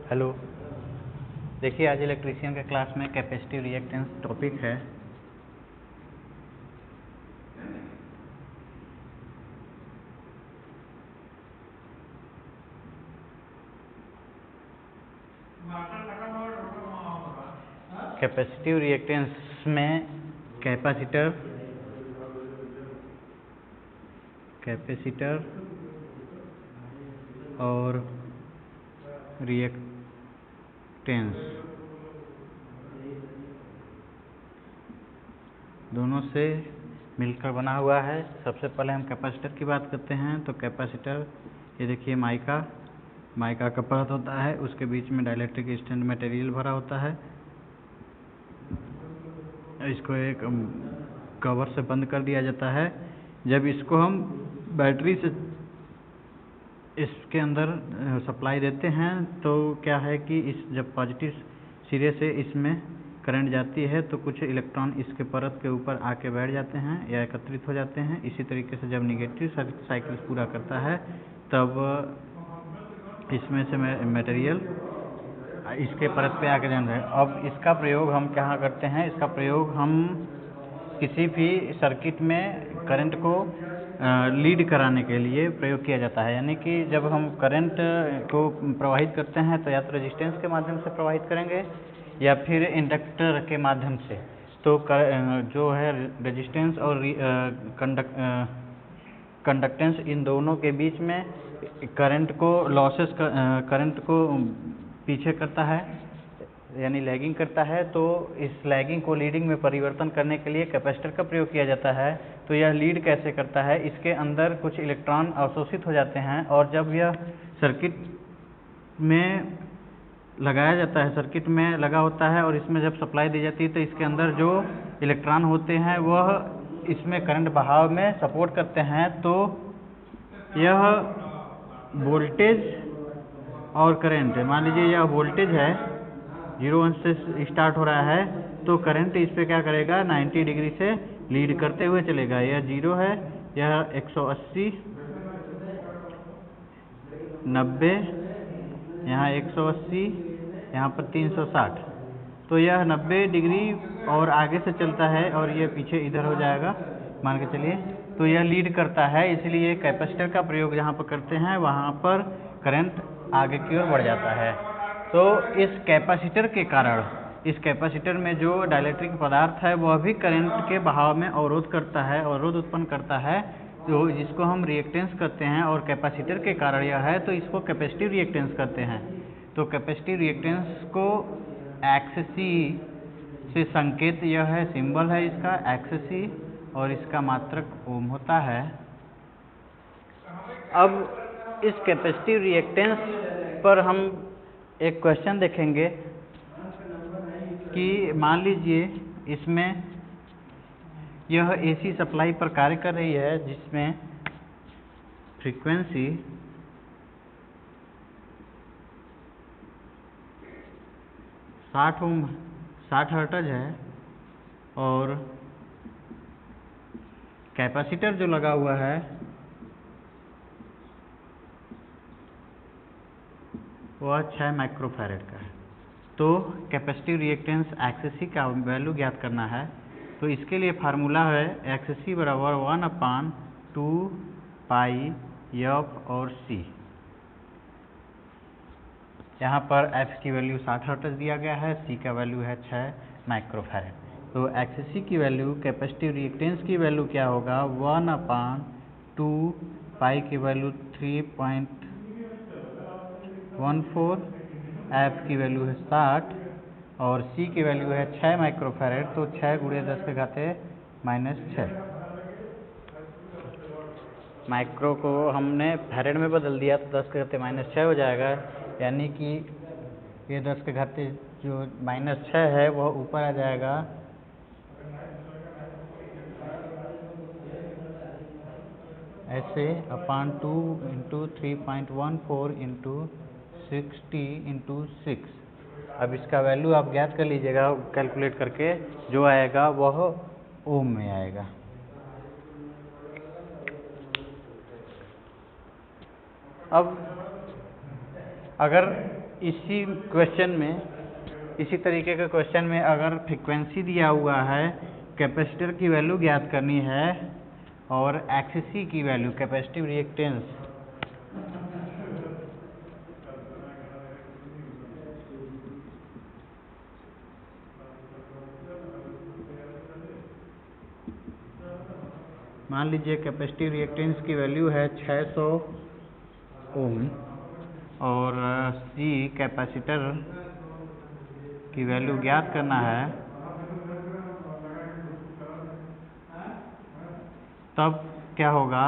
Hello. देखिए, आज electrician के क्लास में कैपेसिटिव रिएक्टेंस टॉपिक है। कैपेसिटिव रिएक्टेंस में कैपेसिटर और रिएक्टेंस दोनों से मिलकर बना हुआ है। सबसे पहले हम कैपेसिटर की बात करते हैं। तो कैपेसिटर, ये देखिए माइका का परत होता है, उसके बीच में डाइलेक्ट्रिक स्टैंड मटेरियल भरा होता है। इसको एक कवर से बंद कर दिया जाता है। जब इसको हम बैटरी से इसके अंदर सप्लाई देते हैं तो क्या है कि जब पॉजिटिव सिरे से इसमें करंट जाती है तो कुछ इलेक्ट्रॉन इसके परत के ऊपर आके बैठ जाते हैं या एकत्रित हो जाते हैं। इसी तरीके से जब निगेटिव साइकिल पूरा करता है तब इसमें से मटेरियल इसके परत पे आके जाता है। अब इसका प्रयोग हम क्या करते हैं? इसका प्रयोग हम किसी भी सर्किट में करंट को लीड कराने के लिए प्रयोग किया जाता है। यानी कि जब हम करंट को प्रवाहित करते हैं तो या तो रेजिस्टेंस के माध्यम से प्रवाहित करेंगे या फिर इंडक्टर के माध्यम से। तो जो है रेजिस्टेंस और कंडक्टेंस, इन दोनों के बीच में करंट को पीछे करता है, यानी लैगिंग करता है। तो इस लैगिंग को लीडिंग में परिवर्तन करने के लिए कैपेसिटर का प्रयोग किया जाता है। तो यह लीड कैसे करता है? इसके अंदर कुछ इलेक्ट्रॉन अवशोषित हो जाते हैं और जब यह सर्किट में लगाया जाता है, सर्किट में लगा होता है और इसमें जब सप्लाई दी जाती है तो इसके अंदर जो इलेक्ट्रॉन होते हैं वह इसमें करंट बहाव में सपोर्ट करते हैं। तो यह वोल्टेज और करंट, मान लीजिए यह वोल्टेज है, 0 से स्टार्ट हो रहा है, तो करंट इस पे क्या करेगा? 90 डिग्री से लीड करते हुए चलेगा। यह 0 है, यह 180, 90, यहाँ 180, यहाँ पर 360। तो यह 90 डिग्री और आगे से चलता है और यह पीछे इधर हो जाएगा, मान के चलिए। तो यह लीड करता है, इसलिए कैपेसिटर का प्रयोग जहाँ पर करते हैं वहाँ पर करंट आगे की ओर बढ़ जाता है। तो इस कैपेसिटर में जो डाइलेक्ट्रिक पदार्थ है वह भी करंट के बहाव में अवरोध करता है, अवरोध उत्पन्न करता है, तो जिसको हम रिएक्टेंस कहते हैं। और कैपेसिटर के कारण यह है तो इसको कैपेसिटिव रिएक्टेंस कहते हैं। तो कैपेसिटिव रिएक्टेंस को एक्ससी से संकेत, यह है सिंबल है इसका एक्ससी, और इसका मात्रक ओम होता है। अब इस कैपेसिटिव रिएक्टेंस पर हम एक क्वेश्चन देखेंगे कि मान लीजिए इसमें यह एसी सप्लाई पर कार्य कर रही है जिसमें फ्रीक्वेंसी 60 हर्ट्ज है और कैपेसिटर जो लगा हुआ है वह 6 माइक्रोफैरड का है। तो कैपेसिटिव रिएक्टेंस एक्ससी का वैल्यू ज्ञात करना है। तो इसके लिए फार्मूला है एक्ससी बराबर 1/2 पाई एफ और सी। यहाँ पर एफ की वैल्यू 60 हर्ट्ज दिया गया है, सी का वैल्यू है 6 माइक्रोफैरड। तो एक्ससी की वैल्यू, कैपेसिटिव रिएक्टेंस की वैल्यू क्या होगा? 1/2 पाई की वैल्यू 3.14, एफ की वैल्यू है 60 और सी की वैल्यू है 6 माइक्रोफैरड। तो 6 × 10⁻⁻6 माइक्रो को हमने फैरड में बदल दिया तो 10⁻⁻6 हो जाएगा। यानी कि ये 10⁻⁻, जो -6 है वह ऊपर आ जाएगा ऐसे /2 × 3.14 × 60 × 6। अब इसका वैल्यू आप ज्ञात कर लीजिएगा कैलकुलेट करके, जो आएगा वह ओम में आएगा। अब अगर इसी क्वेश्चन में, इसी तरीके के क्वेश्चन में अगर फ्रीक्वेंसी दिया हुआ है, कैपेसिटर की वैल्यू ज्ञात करनी है और एक्ससी की वैल्यू, कैपेसिटिव रिएक्टेंस, मान लीजिए कैपेसिटिव रिएक्टेंस की वैल्यू है 600 ओम और सी कैपेसिटर की वैल्यू ज्ञात करना है, तब क्या होगा,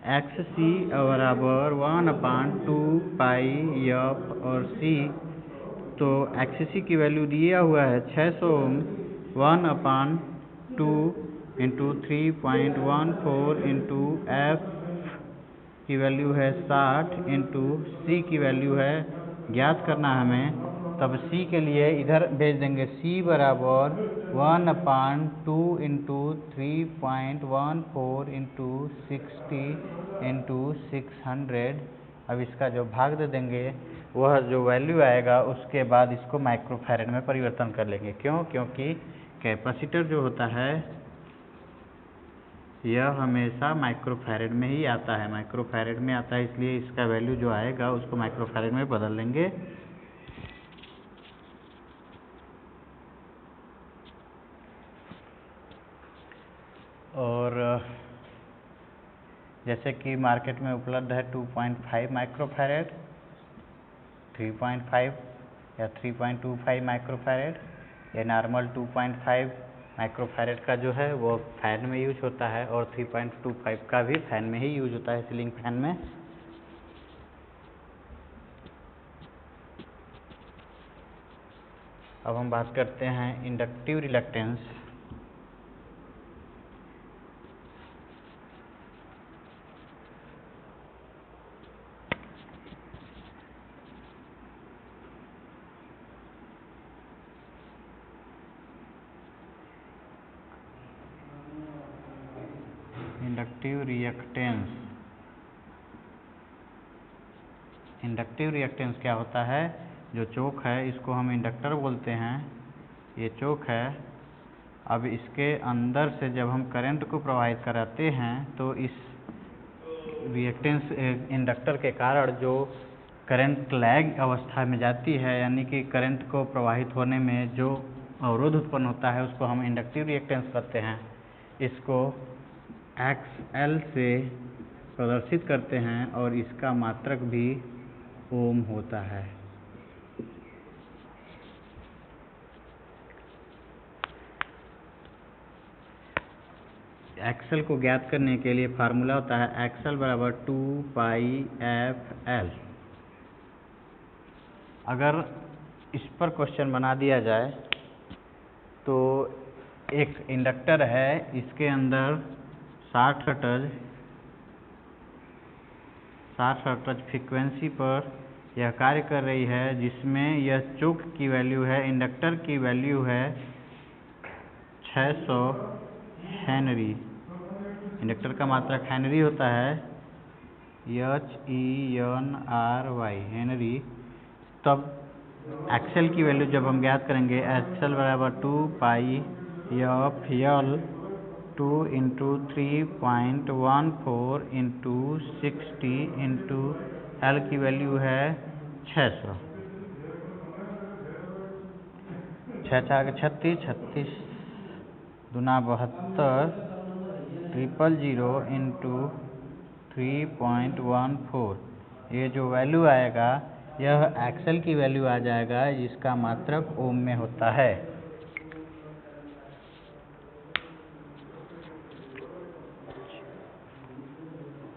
एक्स सी बराबर 1/2 पाई एफ और सी। तो एक्स सी की वैल्यू दिया हुआ है 600 ओम, 1/2 इंटू 3.14 इंटू एफ की वैल्यू है 60 इंटू सी की वैल्यू है ज्ञात करना हमें। तब सी के लिए इधर भेज देंगे, सी बराबर 1/2 इंटू 3.14 इंटू 60 इंटू 600। अब इसका जो भाग दे देंगे, वह जो वैल्यू आएगा उसके बाद इसको माइक्रोफैरड में परिवर्तन कर लेंगे। क्यों? क्योंकि कैपेसिटर जो होता है यह हमेशा माइक्रोफैरड में ही आता है, माइक्रोफैरड में आता है, इसलिए इसका वैल्यू जो आएगा उसको माइक्रोफैरड में बदल लेंगे। और जैसे कि मार्केट में उपलब्ध है 2.5 माइक्रोफैरड, 3.5 या 3.25 माइक्रोफैरड, या नॉर्मल 2.5 माइक्रोफैरड का जो है वो फैन में यूज होता है और 3.25 का भी फैन में ही यूज होता है, सीलिंग फैन में। अब हम बात करते हैं inductive reluctance. Inductive reactance, inductive reactance क्या होता है? जो चोक है इसको हम इंडक्टर बोलते हैं, ये चोक है। अब इसके अंदर से जब हम करंट को प्रवाहित कराते हैं तो इस रिएक्टेंस इंडक्टर के कारण जो करंट लैग अवस्था में जाती है, यानी कि करंट को प्रवाहित होने में जो अवरोध उत्पन्न होता है उसको हम इंडक्टिव रिएक्टेंस कहते हैं। इसको XL से प्रदर्शित करते हैं और इसका मात्रक भी ओम होता है। एक्सएल को ज्ञात करने के लिए फार्मूला होता है एक्सएल बराबर 2 पाई एफ एल। अगर इस पर क्वेश्चन बना दिया जाए तो एक इंडक्टर है, इसके अंदर 60 हर्ट्ज फ्रीक्वेंसी पर यह कार्य कर रही है, जिसमें यह चोक की वैल्यू है, इंडक्टर की वैल्यू है 600 हेनरी। इंडक्टर का मात्रक हेनरी होता है, HENRY, हेनरी। तब एक्सएल की वैल्यू जब हम ज्ञात करेंगे, एक्सएल बराबर 2 pi F L 2 into 3.14 into 60 into L की वैल्यू है 600। 36 दूना 72 000 इंटू 3.14। ये जो वैल्यू आएगा यह एक्सएल की वैल्यू आ जाएगा, जिसका मात्रक ओम में होता है।